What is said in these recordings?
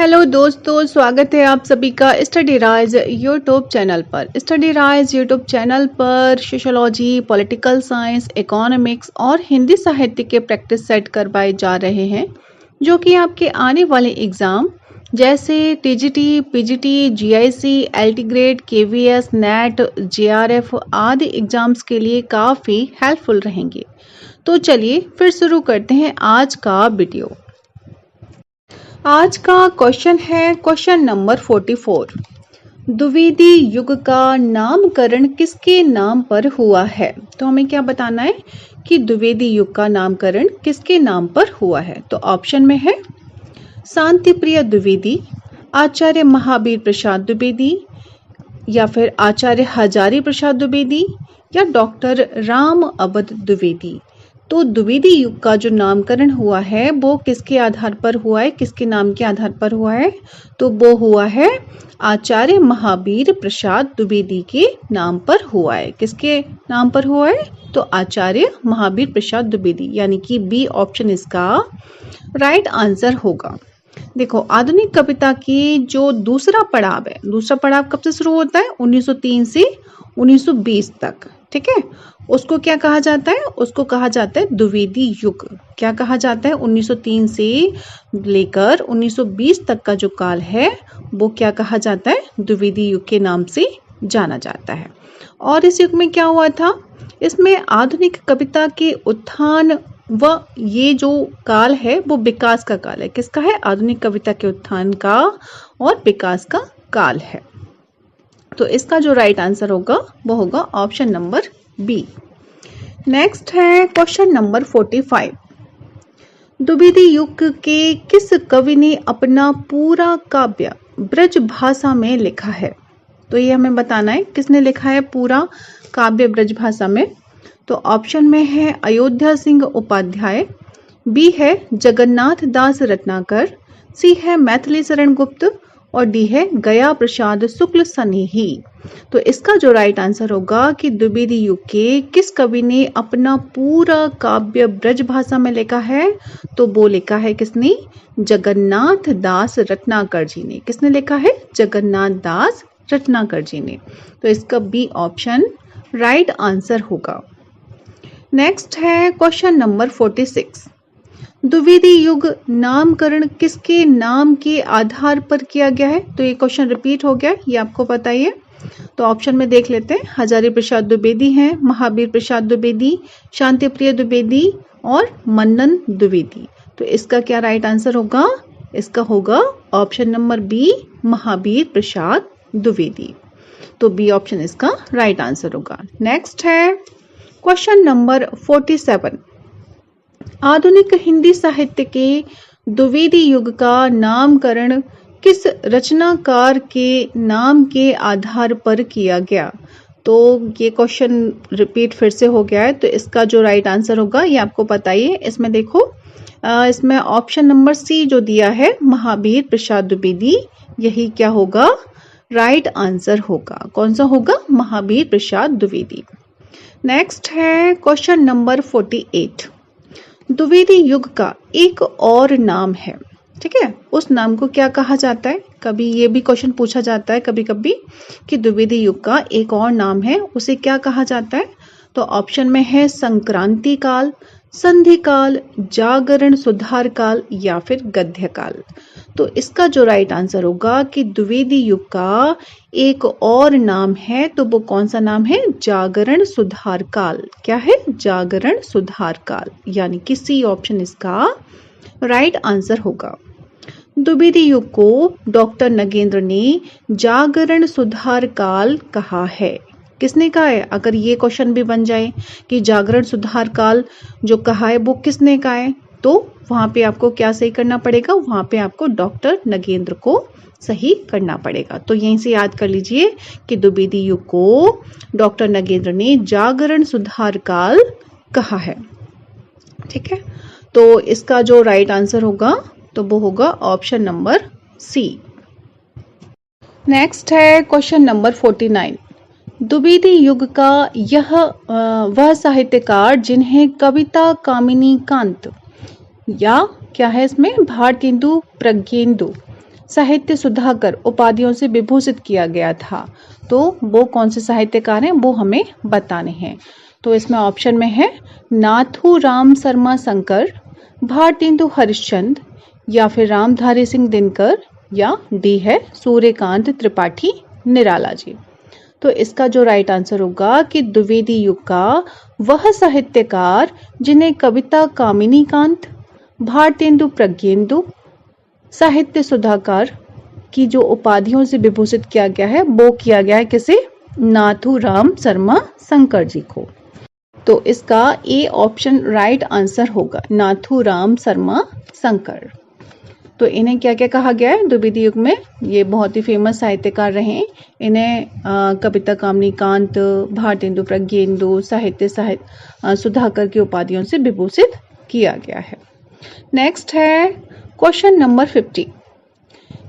Hello दोस्तों, स्वागत है आप सभी का स्टडी राइज यूट्यूब चैनल पर। स्टडी राइज यूट्यूब चैनल पर सोशोलॉजी, पॉलिटिकल साइंस, इकोनॉमिक्स और हिंदी साहित्य के प्रैक्टिस सेट करवाए जा रहे हैं, जो कि आपके आने वाले एग्जाम जैसे TGT, PGT, GIC, LT grade, KVS, net, JRF आदि एग्जाम्स के लिए काफ़ी हेल्पफुल रहेंगे। तो चलिए फिर शुरू करते हैं आज का वीडियो। आज का क्वेश्चन है क्वेश्चन नंबर 44। द्विवेदी युग का नामकरण किसके नाम पर हुआ है? तो हमें क्या बताना है कि द्विवेदी युग का नामकरण किसके नाम पर हुआ है। तो ऑप्शन में है शांतिप्रिय द्विवेदी, आचार्य महावीर प्रसाद द्विवेदी, या फिर आचार्य हजारी प्रसाद द्विवेदी, या डॉक्टर राम अवध द्विवेदी। तो द्विवेदी युग का जो नामकरण हुआ है वो किसके आधार पर हुआ है, किसके नाम के आधार पर हुआ है? तो वो हुआ है आचार्य महावीर प्रसाद द्विवेदी के नाम पर हुआ है। किसके नाम पर हुआ है? तो आचार्य महावीर प्रसाद द्विवेदी, यानी कि बी ऑप्शन इसका राइट आंसर होगा। देखो, आधुनिक कविता की जो दूसरा पड़ाव है, दूसरा पड़ाव कब से शुरू होता है? 1903 से 1920 तक। ठीक है, उसको क्या कहा जाता है? उसको कहा जाता है द्विवेदी युग। क्या कहा जाता है? 1903 से लेकर 1920 तक का जो काल है वो क्या कहा जाता है? द्विवेदी युग के नाम से जाना जाता है। और इस युग में क्या हुआ था? इसमें आधुनिक कविता के उत्थान व ये जो काल है वो विकास का काल है। किसका है? आधुनिक कविता के उत्थान का और विकास का काल है। तो इसका जो राइट आंसर होगा वो होगा ऑप्शन नंबर बी। नेक्स्ट है क्वेश्चन नंबर 45। द्विवेदी युग के किस कवि ने अपना पूरा काव्य ब्रज भाषा में लिखा है? तो ये हमें बताना है किसने लिखा है पूरा काव्य ब्रज भाषा में। तो ऑप्शन में है अयोध्या सिंह उपाध्याय, बी है जगन्नाथ दास रत्नाकर, सी है मैथिली शरण गुप्त, और डी है गया प्रसाद शुक्ल सनेही। तो इसका जो राइट आंसर होगा कि द्विवेदी युग के किस कवि ने अपना पूरा काव्य ब्रज भाषा में लिखा है? तो वो लिखा है किसने? जगन्नाथ दास रत्नाकर जी ने। किसने लिखा है? जगन्नाथ दास रत्नाकर जी ने। तो इसका बी ऑप्शन राइट आंसर होगा। नेक्स्ट है क्वेश्चन नंबर 46। द्विवेदी युग नामकरण किसके नाम के आधार पर किया गया है? तो ये क्वेश्चन रिपीट हो गया, ये आपको पता ही है। तो ऑप्शन में देख लेते हैं। हजारी प्रसाद द्विवेदी हैं, महावीर प्रसाद द्विवेदी, शांतिप्रिय द्विवेदी और मन्नन द्विवेदी। तो इसका क्या राइट आंसर होगा? इसका होगा option number B, Mahavir Prasad Dwivedi. तो बी ऑप्शन इसका राइट आंसर होगा। नेक्स्ट है क्वेश्चन नंबर 47। आधुनिक हिंदी साहित्य के द्विवेदी युग का नामकरण किस रचनाकार के नाम के आधार पर किया गया? तो ये क्वेश्चन रिपीट फिर से हो गया है। तो इसका जो राइट आंसर होगा ये आपको पता ही है। इसमें देखो, इसमें ऑप्शन नंबर सी जो दिया है महावीर प्रसाद द्विवेदी, यही क्या होगा? राइट आंसर होगा। कौन सा होगा? महावीर प्रसाद द्विवेदी। नेक्स्ट है क्वेश्चन नंबर 48। द्विवेदी युग का एक और नाम है, ठीक है, उस नाम को क्या कहा जाता है? कभी ये भी क्वेश्चन पूछा जाता है कभी कभी कि द्विवेदी युग का एक और नाम है, उसे क्या कहा जाता है? तो ऑप्शन में है संक्रांति काल, संधि काल, जागरण सुधार काल, या फिर गद्य काल। तो इसका जो राइट आंसर होगा कि द्विवेदी युग का एक और नाम है, तो वो कौन सा नाम है? जागरण सुधार काल। क्या है? जागरण सुधार काल, यानी कि सी ऑप्शन इसका राइट आंसर होगा। द्विवेदी युग को डॉक्टर नगेंद्र ने जागरण सुधार काल कहा है। किसने कहा है? अगर ये क्वेश्चन भी बन जाए कि जागरण सुधार काल जो कहा है वो किसने कहा है, तो वहां पे आपको क्या सही करना पड़ेगा? वहां पे आपको डॉक्टर नगेंद्र को सही करना पड़ेगा। तो यहीं से याद कर लीजिए कि द्विवेदी युग को डॉक्टर नगेंद्र ने जागरण सुधार काल कहा है। ठीक है, तो इसका जो राइट आंसर होगा तो वो होगा ऑप्शन नंबर सी। नेक्स्ट है क्वेश्चन नंबर 49। द्विवेदी युग का यह वह साहित्यकार जिन्हें कविता कामिनी कांत या क्या है इसमें भारतेंदु प्रज्ञेंदु साहित्य सुधाकर उपाधियों से विभूषित किया गया था। तो वो कौन से साहित्यकार हैं वो हमें बताने हैं। तो इसमें ऑप्शन में है नाथूराम शर्मा शंकर, भारतेंदु हरिश्चंद्र, या फिर रामधारी सिंह दिनकर, या डी है सूर्यकांत त्रिपाठी निराला जी। तो इसका जो राइट आंसर होगा कि द्विवेदी युग का वह साहित्यकार जिन्हें कविता कामिनी कांत, भारतेंदु प्रज्ञेंदु, साहित्य सुधाकर की जो उपाधियों से विभूषित किया गया है वो किया गया है किसे? नाथूराम शर्मा शंकर जी को। तो इसका ए ऑप्शन राइट आंसर होगा, नाथूराम शर्मा शंकर। तो इन्हें क्या क्या कहा गया है द्विवेदी युग में? ये बहुत ही फेमस साहित्यकार रहे। इन्हें कविता कामिनी कांत, भारतेंदु प्रज्ञेंदु, साहित्य सुधाकर की उपाधियों से विभूषित किया गया है। नेक्स्ट है क्वेश्चन नंबर 50।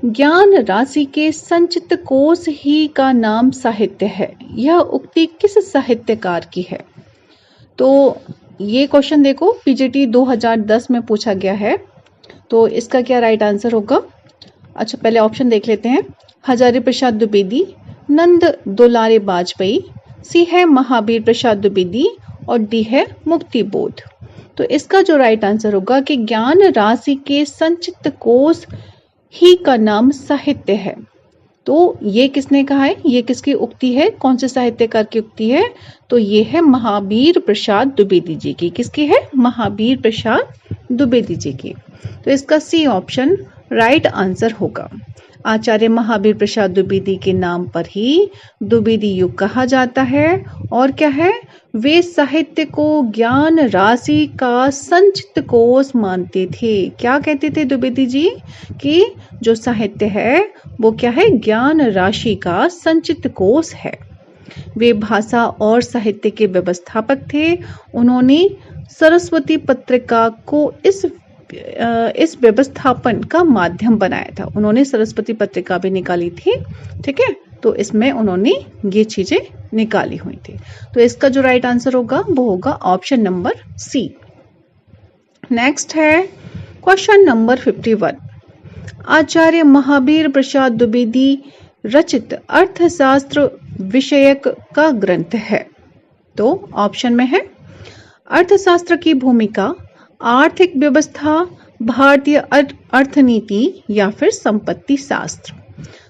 ज्ञान राशि के संचित कोश ही का नाम साहित्य है, यह उक्ति किस साहित्यकार की है? तो ये क्वेश्चन देखो पीजीटी 2010 में पूछा गया है। तो इसका क्या राइट आंसर होगा? अच्छा पहले ऑप्शन देख लेते हैं। हजारी प्रसाद द्विवेदी, नंद दुलारे वाजपेयी, सी है महावीर प्रसाद द्विवेदी, और डी है मुक्ति बोध। तो इसका जो राइट आंसर होगा कि ज्ञान राशि के संचित कोश ही का नाम साहित्य है। तो ये किसने कहा है? ये किसकी उक्ति है? कौन से साहित्यकार की उक्ति है? तो ये है महावीर प्रसाद द्विवेदी जी की। किसकी है? महावीर प्रसाद द्विवेदी जी की। तो इसका सी ऑप्शन राइट आंसर होगा। आचार्य महावीर प्रसाद द्विवेदी के नाम पर ही द्विवेदी युग कहा जाता है। और क्या है? वे साहित्य को ज्ञान राशि का संचित कोश मानते थे। क्या कहते थे द्विवेदी जी? कि जो साहित्य है वो क्या है? ज्ञान राशि का संचित कोश है। वे भाषा और साहित्य के व्यवस्थापक थे। उन्होंने सरस्वती पत्रिका को इस व्यवस्थापन का माध्यम बनाया था। उन्होंने सरस्वती पत्रिका भी निकाली थी। ठीक है, तो इसमें उन्होंने ये चीजें निकाली हुई थी। तो इसका जो राइट आंसर होगा वो होगा ऑप्शन नंबर सी। नेक्स्ट है क्वेश्चन नंबर 51। आचार्य महावीर प्रसाद द्विवेदी रचित अर्थशास्त्र विषयक का ग्रंथ है। तो ऑप्शन में है अर्थशास्त्र की भूमिका, आर्थिक व्यवस्था, भारतीय अर्थनीति, या फिर संपत्ति शास्त्र।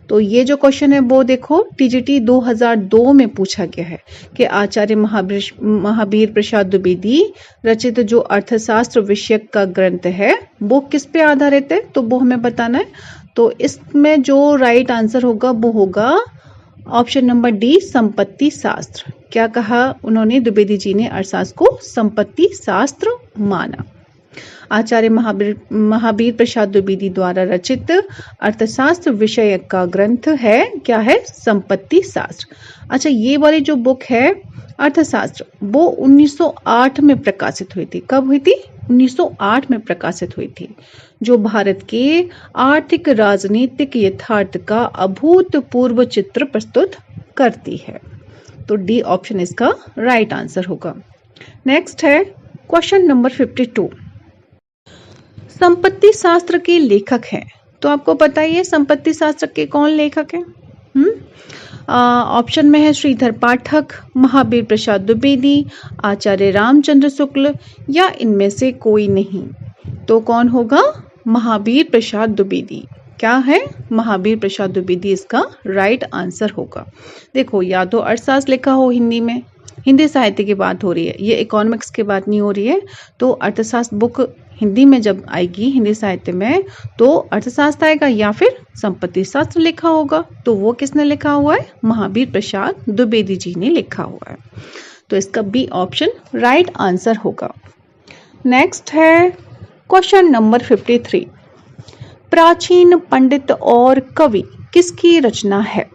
तो ये जो क्वेश्चन है वो देखो टीजीटी 2002 में पूछा गया है कि आचार्य महावीर प्रसाद द्विवेदी रचित जो अर्थशास्त्र विषयक का ग्रंथ है वो किस पे आधारित है? तो वो हमें बताना है। तो इसमें जो राइट आंसर होगा वो होगा ऑप्शन नंबर डी, संपत्ति शास्त्र। क्या कहा उन्होंने? द्विवेदी जी ने अर्थशास्त्र को संपत्ति शास्त्र माना। आचार्य महावीर प्रसाद द्विवेदी द्वारा रचित अर्थशास्त्र विषयक का ग्रंथ है क्या है? संपत्ति शास्त्र। अच्छा ये वाली जो बुक है अर्थशास्त्र वो 1908 में प्रकाशित हुई थी। कब हुई थी? 1908 में प्रकाशित हुई थी, जो भारत के आर्थिक राजनीतिक यथार्थ का अभूतपूर्व चित्र प्रस्तुत करती है। तो डी ऑप्शन इसका राइट आंसर होगा। नेक्स्ट है क्वेश्चन नंबर 52। संपत्ति शास्त्र के लेखक हैं। तो आपको पता ही है संपत्ति शास्त्र के कौन लेखक हैं? ऑप्शन में है श्रीधर पाठक, महावीर प्रसाद द्विवेदी, आचार्य रामचंद्र शुक्ल, या इनमें से कोई नहीं। तो कौन होगा? महावीर प्रसाद द्विवेदी। क्या है? महावीर प्रसाद द्विवेदी इसका राइट आंसर होगा। देखो या तो अर्थशास्त्र लिखा हो हिंदी में, हिंदी साहित्य की बात हो रही है, ये इकोनॉमिक्स की बात नहीं हो रही है। तो अर्थशास्त्र बुक हिंदी में जब आएगी हिंदी साहित्य में तो अर्थशास्त्र आएगा, या फिर संपत्ति शास्त्र लिखा होगा। तो वो किसने लिखा हुआ है? महावीर प्रसाद द्विवेदी जी ने लिखा हुआ है। तो इसका बी ऑप्शन राइट आंसर होगा। नेक्स्ट है क्वेश्चन नंबर 53। प्राचीन पंडित और कवि किसकी रचना है?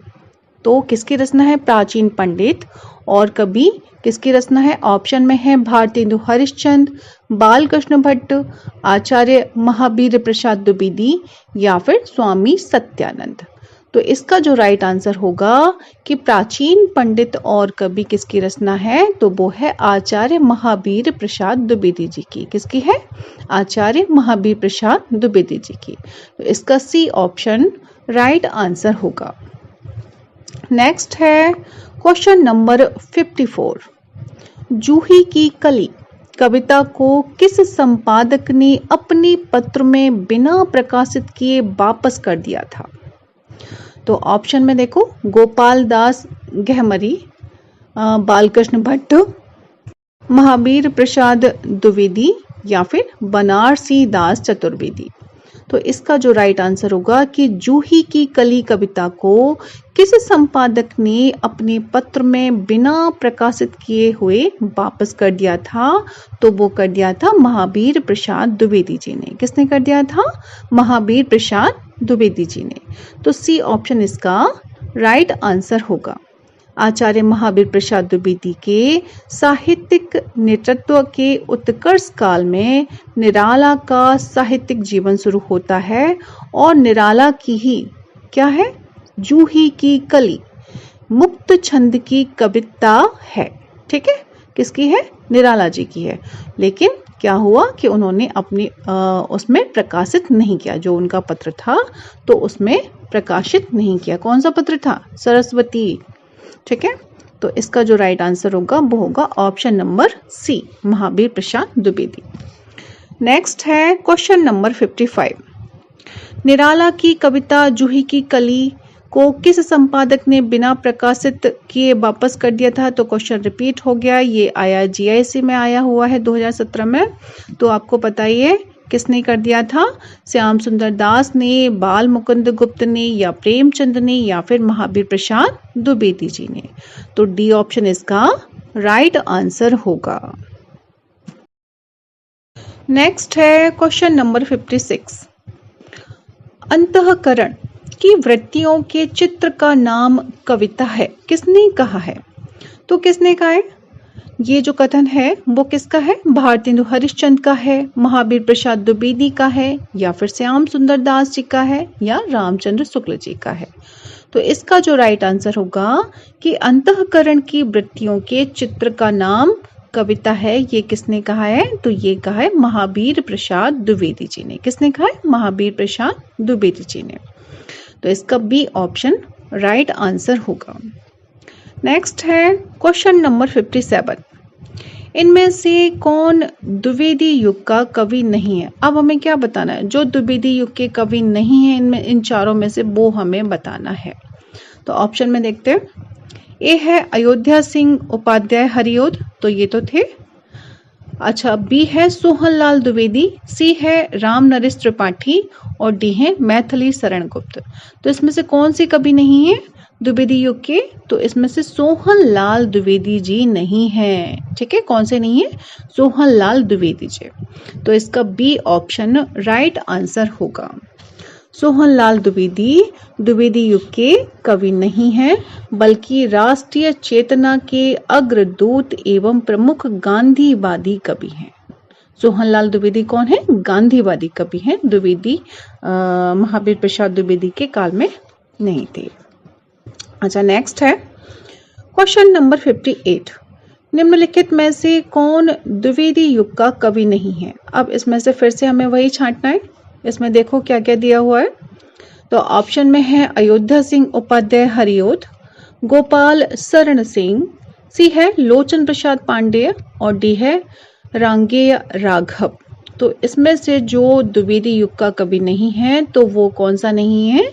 तो किसकी रचना है? प्राचीन पंडित और कवि किसकी रचना है? ऑप्शन में है भारतेंदु हरिश्चंद्र, बालकृष्ण भट्ट, आचार्य महावीर प्रसाद द्विवेदी, या फिर स्वामी सत्यानंद। तो इसका जो राइट आंसर होगा कि प्राचीन पंडित और कवि किसकी रचना है? तो वो है आचार्य महावीर प्रसाद द्विवेदी जी की। किसकी है? आचार्य महावीर प्रसाद द्विवेदी जी की। तो इसका सी ऑप्शन राइट आंसर होगा। नेक्स्ट है क्वेश्चन नंबर 54। जूही की कली कविता को किस संपादक ने अपने पत्र में बिना प्रकाशित किए वापस कर दिया था? तो ऑप्शन में देखो, गोपाल दास गहमरी, बालकृष्ण भट्ट, महावीर प्रसाद द्विवेदी या फिर बनारसी दास चतुर्वेदी। तो इसका जो राइट आंसर होगा कि जूही की कली कविता को किस संपादक ने अपने पत्र में बिना प्रकाशित किए हुए वापस कर दिया था? तो वो कर दिया था महावीर प्रसाद द्विवेदी जी ने। किसने कर दिया था? महावीर प्रसाद द्विवेदी जी ने। तो सी ऑप्शन इसका राइट आंसर होगा। आचार्य महावीर प्रसाद द्विवेदी के साहित्यिक नेतृत्व के उत्कर्ष काल में निराला का साहित्यिक जीवन शुरू होता है और निराला की ही क्या है? जूही की कली मुक्त छंद की कविता है। ठीक है, किसकी है? निराला जी की है। लेकिन क्या हुआ कि उन्होंने अपनी उसमें प्रकाशित नहीं किया, जो उनका पत्र था तो उसमें प्रकाशित नहीं किया। कौन सा पत्र था? सरस्वती। ठीक है, तो इसका जो राइट आंसर होगा वो होगा option number C, Mahavir Prasad Dwivedi. Next है क्वेश्चन नंबर 55। निराला की कविता जूही की कली को किस संपादक ने बिना प्रकाशित किए वापस कर दिया था? तो क्वेश्चन रिपीट हो गया, ये आया जीआईसी में आया हुआ है 2017 में। तो आपको पता ही है किसने कर दिया था? श्याम सुंदर दास ने, बाल मुकुंद गुप्त ने या प्रेमचंद ने या फिर महावीर प्रसाद द्विवेदी जी ने। तो डी ऑप्शन इसका राइट आंसर होगा। नेक्स्ट है क्वेश्चन नंबर 56। अंतःकरण की वृत्तियों के चित्र का नाम कविता है, किसने कहा है? तो किसने कहा है? ये जो कथन है वो किसका है? भारतेंदु हरिश्चंद्र का है, महावीर प्रसाद द्विवेदी का है या फिर श्याम सुंदर दास जी का है या रामचंद्र शुक्ल जी का है? तो इसका जो राइट आंसर होगा कि अंतःकरण की वृत्तियों के चित्र का नाम कविता है, ये किसने कहा है? तो ये कहा है महावीर प्रसाद द्विवेदी जी ने। किसने कहा है? महावीर प्रसाद द्विवेदी जी ने। तो इसका बी ऑप्शन राइट आंसर होगा। नेक्स्ट है क्वेश्चन नंबर 57। इनमें से कौन द्विवेदी युग का कवि नहीं है? अब हमें क्या बताना है? जो द्विवेदी युग के कवि नहीं है इनमें, इन चारों में से वो हमें बताना है। तो ऑप्शन में देखते हैं, ए है अयोध्या सिंह उपाध्याय हरिऔध, तो ये तो थे। अच्छा, बी है सोहनलाल द्विवेदी, सी है राम नरेश त्रिपाठी और डी है मैथिली शरण गुप्त। तो इसमें से कौन सी कवि नहीं है द्विवेदी युग के? तो इसमें से सोहनलाल द्विवेदी जी नहीं है। ठीक है, कौन से नहीं है? सोहनलाल द्विवेदी जी। तो इसका बी ऑप्शन राइट आंसर होगा। सोहनलाल द्विवेदी द्विवेदी युग के कवि नहीं है, बल्कि राष्ट्रीय चेतना के अग्रदूत एवं प्रमुख गांधीवादी कवि हैं। सोहनलाल द्विवेदी कौन है? गांधीवादी कवि हैं। द्विवेदी महावीर प्रसाद द्विवेदी के काल में नहीं थे। अच्छा, नेक्स्ट है क्वेश्चन नंबर 58। निम्नलिखित में से कौन द्विवेदी युग का कवि नहीं है? अब इसमें से फिर से हमें वही छांटना है। इसमें देखो क्या क्या दिया हुआ है। तो ऑप्शन में है अयोध्या सिंह उपाध्याय हरिऔध, गोपाल शरण सिंह, सी है लोचन प्रसाद पांडेय और डी है रांगेय राघव। तो इसमें से जो द्विवेदी युग का कवि नहीं है तो वो कौन सा नहीं है?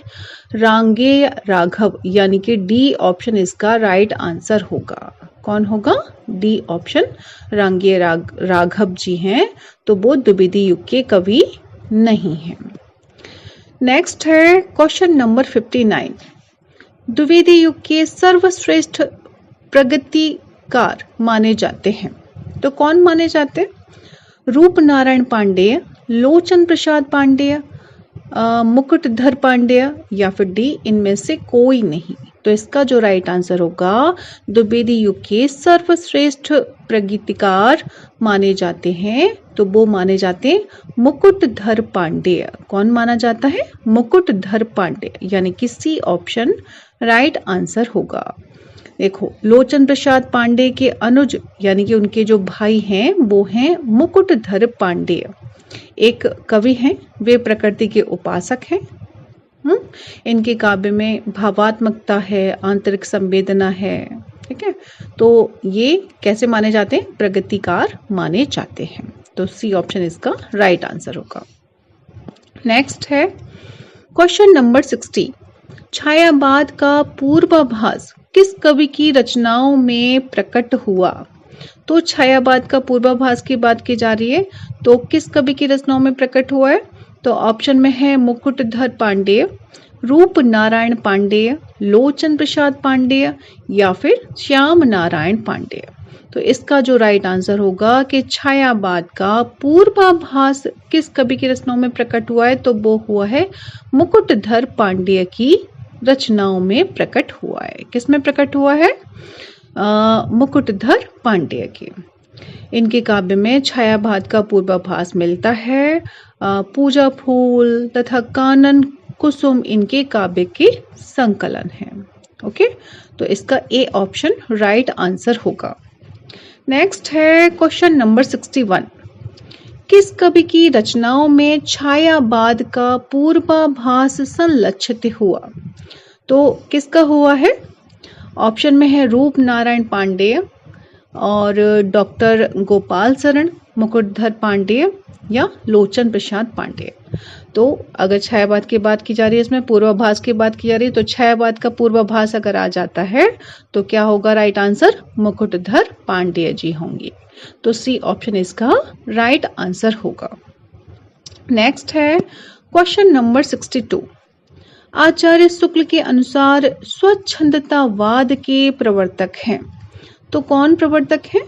रांगेय राघव, यानी कि डी ऑप्शन इसका राइट आंसर होगा। कौन होगा? डी ऑप्शन रांगेय राघव जी हैं, तो वो द्विवेदी युग के कवि नहीं है। नेक्स्ट है क्वेश्चन नंबर 59। द्विवेदी युग के सर्वश्रेष्ठ प्रगतिकार माने जाते हैं, तो कौन माने जाते हैं? रूप नारायण पांडेय, लोचन प्रसाद पांडेय, मुकुटधर पांडेय या फिर डी इनमें से कोई नहीं। तो इसका जो राइट आंसर होगा, द्विवेदी युग के सर्वश्रेष्ठ प्रगतिकार माने जाते हैं, तो वो माने जाते हैं मुकुटधर पांडेय। कौन माना जाता है? मुकुटधर पांडेय, यानी कि सी ऑप्शन राइट आंसर होगा। देखो, लोचन प्रसाद पांडे के अनुज यानी कि उनके जो भाई हैं वो हैं मुकुटधर पांडेय। एक कवि हैं, वे प्रकृति के उपासक हैं। इनके काव्य में भावात्मकता है, आंतरिक संवेदना है। ठीक है, तो ये कैसे माने जाते हैं? प्रगतिकार माने जाते हैं। तो सी ऑप्शन इसका राइट आंसर होगा। नेक्स्ट है क्वेश्चन नंबर 60। छायावाद का पूर्वाभास किस कवि की रचनाओं में प्रकट हुआ? तो छायावाद का पूर्वाभास की बात की जा रही है, तो किस कवि की रचनाओं में प्रकट हुआ है? तो ऑप्शन में है मुकुटधर पांडेय, रूप नारायण पांडेय, लोचन प्रसाद पांडेय या फिर श्याम नारायण पांडेय। तो इसका जो राइट आंसर होगा कि छायावाद का पूर्वाभास किस कवि की रचनाओं में प्रकट हुआ है, तो वो हुआ है मुकुटधर पांडेय की रचनाओं में प्रकट हुआ है। किस में प्रकट हुआ है? मुकुटधर पांडेय के। इनके काव्य में छायावाद का पूर्वाभास मिलता है। पूजा फूल तथा कानन कुसुम इनके काव्य के संकलन है। ओके, तो इसका ए ऑप्शन राइट आंसर होगा। नेक्स्ट है क्वेश्चन नंबर 61। किस कवि की रचनाओं में छायावाद का पूर्वाभास संलक्षित हुआ? तो किसका हुआ है? ऑप्शन में है रूप नारायण पांडेय और डॉक्टर गोपाल शरण, मुकुटधर पांडेय या लोचन प्रसाद पांडेय। तो अगर छायावाद की बात की जा रही है, इसमें पूर्वाभास की बात की जा रही है, तो छायावाद का पूर्वाभास अगर आ जाता है तो क्या होगा राइट आंसर? मुकुटधर पांडेय जी होंगे। तो सी ऑप्शन इसका राइट आंसर होगा। नेक्स्ट है क्वेश्चन नंबर 62। आचार्य शुक्ल के अनुसार स्वच्छंदतावाद के प्रवर्तक हैं, तो कौन प्रवर्तक हैं?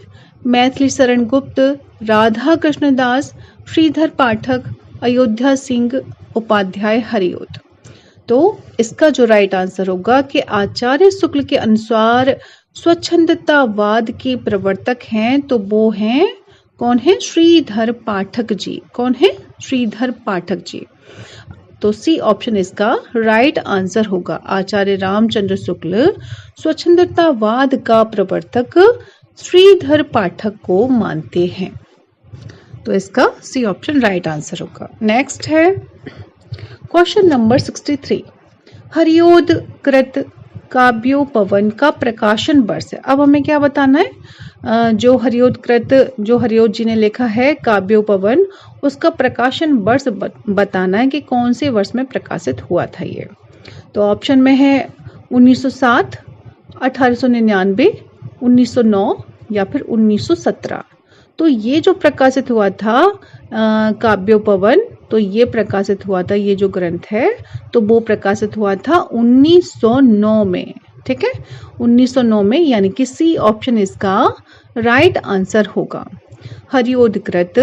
मैथिली शरण गुप्त, राधा कृष्णदास, श्रीधर पाठक, अयोध्या सिंह उपाध्याय हरिओद। तो इसका जो राइट आंसर होगा कि आचार्य शुक्ल के अनुसार स्वच्छंदतावाद के प्रवर्तक हैं, तो वो हैं कौन है? श्रीधर पाठक जी। कौन है? श्रीधर पाठक जी। तो सी ऑप्शन इसका राइट आंसर होगा। आचार्य रामचंद्र शुक्ल स्वच्छंदतावाद का प्रवर्तक श्रीधर पाठक को मानते हैं। तो इसका सी ऑप्शन राइट आंसर होगा। नेक्स्ट है क्वेश्चन नंबर 63। हरिओद कृत काव्योपवन का प्रकाशन वर्ष है। अब हमें क्या बताना है? जो हरिओद जी ने लिखा है काव्योपवन, उसका प्रकाशन वर्ष बताना है कि कौन से वर्ष में प्रकाशित हुआ था ये। तो ऑप्शन में है 1907, 1899, 1909 या फिर 1917। तो ये जो प्रकाशित हुआ था काव्योपवन, तो ये प्रकाशित हुआ था, ये जो ग्रंथ है तो वो प्रकाशित हुआ था 1909 में। ठीक है, 1909 में, यानी कि सी ऑप्शन इसका राइट आंसर होगा। हरिओदकृत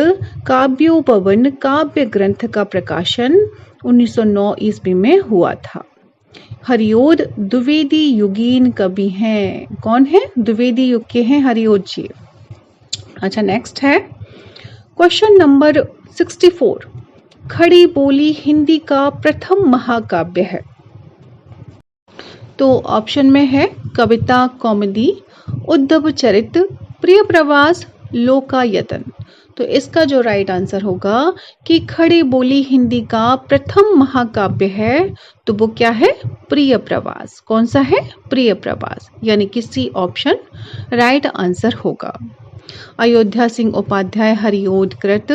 काव्योपवन काव्य ग्रंथ का प्रकाशन 1909 ईस्वी में हुआ था। हरिओद द्विवेदी युगीन कवि हैं। कौन है? द्विवेदी युग के हैं हरिओद जी। अच्छा, नेक्स्ट है क्वेश्चन नंबर 64। खड़ी बोली हिंदी का प्रथम महाकाव्य है। तो ऑप्शन में है कविता कौमुदी, उद्धव चरित, प्रिय प्रवास, लोकायतन। तो इसका जो राइट आंसर होगा कि खड़ी बोली हिंदी का प्रथम महाकाव्य है, तो वो क्या है? प्रिय प्रवास। कौन सा है? प्रिय प्रवास, यानी कि सी ऑप्शन राइट आंसर होगा। अयोध्या सिंह उपाध्याय हरिओदकृत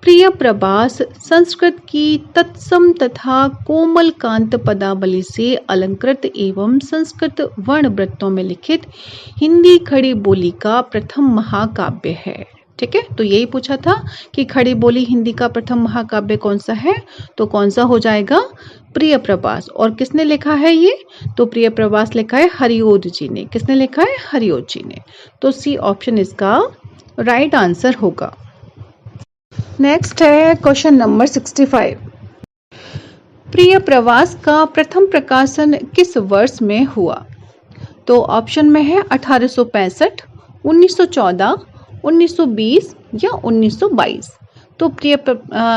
प्रिय प्रवास संस्कृत की तत्सम तथा कोमल कांत पदावली से अलंकृत एवं संस्कृत वर्णवृत्तों में लिखित हिंदी खड़ी बोली का प्रथम महाकाव्य है। ठीक है, तो यही पूछा था कि खड़ी बोली हिंदी का प्रथम महाकाव्य कौन सा है, तो कौन सा हो जाएगा? प्रिय प्रवास। और किसने लिखा है ये? तो प्रिय प्रवास लिखा है हरिओद जी ने। किसने लिखा है? हरिओद जी ने। तो सी ऑप्शन इसका राइट आंसर होगा। नेक्स्ट है क्वेश्चन नंबर 65। प्रिय प्रवास का प्रथम प्रकाशन किस वर्ष में हुआ? तो ऑप्शन में है 1865, 1914, 1920 या 1922। तो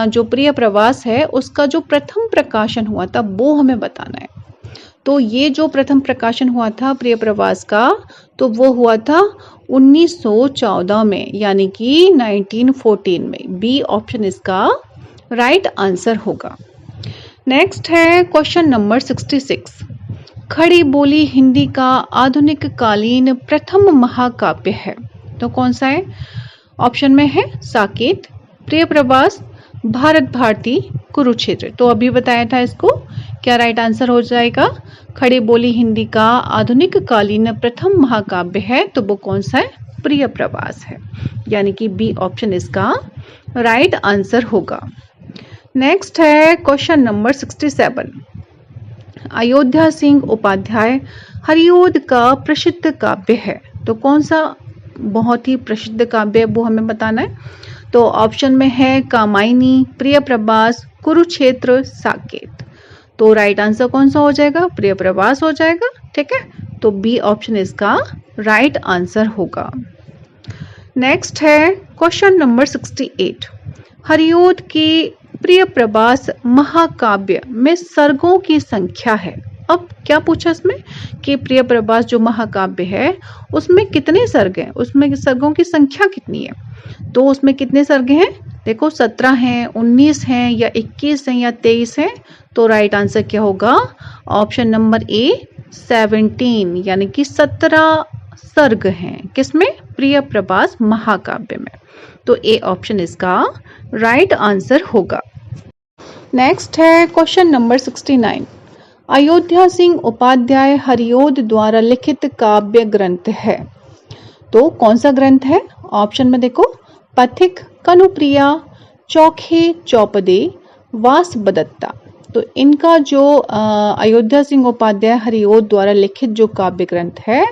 जो प्रिय प्रवास है उसका जो प्रथम प्रकाशन हुआ था वो हमें बताना है। तो ये जो प्रथम प्रकाशन हुआ था प्रिय प्रवास का, तो वो हुआ था 1914 में, यानी कि 1914 में। बी ऑप्शन इसका राइट आंसर होगा। नेक्स्ट है क्वेश्चन नंबर 66। खड़ी बोली हिंदी का आधुनिक कालीन प्रथम महाकाव्य है, तो कौन सा है? ऑप्शन में है साकेत, प्रिय प्रवास, भारत भारती, कुरुक्षेत्र। तो अभी बताया था इसको, क्या राइट आंसर हो जाएगा? खड़ी बोली हिंदी का आधुनिक कालीन प्रथम महाकाव्य है, तो वो कौन सा है? प्रिय प्रवास है, यानी कि बी ऑप्शन इसका राइट आंसर होगा। नेक्स्ट है क्वेश्चन नंबर 67। अयोध्या सिंह उपाध्याय हरिओद का प्रसिद्ध काव्य है, तो कौन सा बहुत ही प्रसिद्ध काव्य है वो हमें बताना है। तो ऑप्शन में है कामायनी, प्रिय प्रवास, कुरुक्षेत्र, साकेत। तो राइट आंसर कौन सा हो जाएगा? प्रिय प्रवास हो जाएगा। ठीक है, तो बी ऑप्शन इसका राइट आंसर होगा। नेक्स्ट है क्वेश्चन नंबर 68। हरिओद की प्रिय प्रवास महाकाव्य में सर्गों की संख्या है। अब क्या पूछा इसमें कि प्रिय प्रवास जो महाकाव्य है उसमें कितने सर्ग हैं, उसमें सर्गों की संख्या कितनी है? तो उसमें कितने सर्ग हैं? देखो 17 हैं, 19 हैं, या 21 हैं, या 23 हैं। तो राइट आंसर क्या होगा? ऑप्शन नंबर ए 17, यानी कि 17 सर्ग हैं किसमें? प्रिय प्रवास महाकाव्य में। तो ए ऑप्शन इसका राइट आंसर होगा। नेक्स्ट है क्वेश्चन नंबर 69। अयोध्या सिंह उपाध्याय हरिओद द्वारा लिखित काव्य ग्रंथ है, तो कौन सा ग्रंथ है? ऑप्शन में देखो पथिक, कनुप्रिया, चौखे चौपदे, वासवदत्ता। तो इनका जो अयोध्या सिंह उपाध्याय हरिओद द्वारा लिखित जो काव्य ग्रंथ है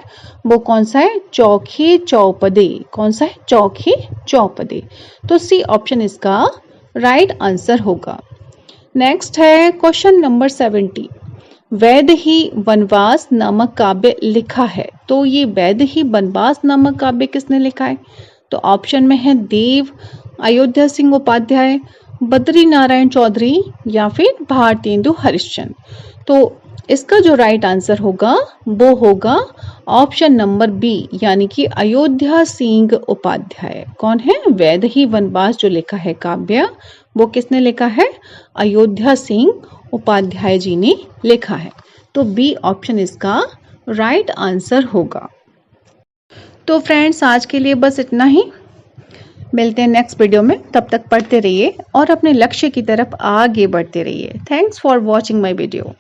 वो कौन सा है? चौखे चौपदे। कौन सा है? चौखे चौपदे। तो सी ऑप्शन इसका राइट आंसर होगा। नेक्स्ट है क्वेश्चन नंबर 70। वैद ही वनवास नामक काव्य लिखा है, तो ये वैद ही वनवास नामक काव्य किसने लिखा है? तो ऑप्शन में है देव, अयोध्या सिंह उपाध्याय, बद्री नारायण चौधरी, या फिर भारतेंदु हरिश्चंद्र। तो इसका जो राइट आंसर होगा वो होगा ऑप्शन नंबर बी, यानी कि अयोध्या सिंह उपाध्याय। कौन है? वैद ही वनवास जो लिखा है काव्य वो किसने लिखा है? अयोध्या सिंह उपाध्याय जी ने लिखा है। तो बी ऑप्शन इसका राइट आंसर होगा। तो फ्रेंड्स आज के लिए बस इतना ही, मिलते हैं नेक्स्ट वीडियो में। तब तक पढ़ते रहिए और अपने लक्ष्य की तरफ आगे बढ़ते रहिए। Thanks for watching my video.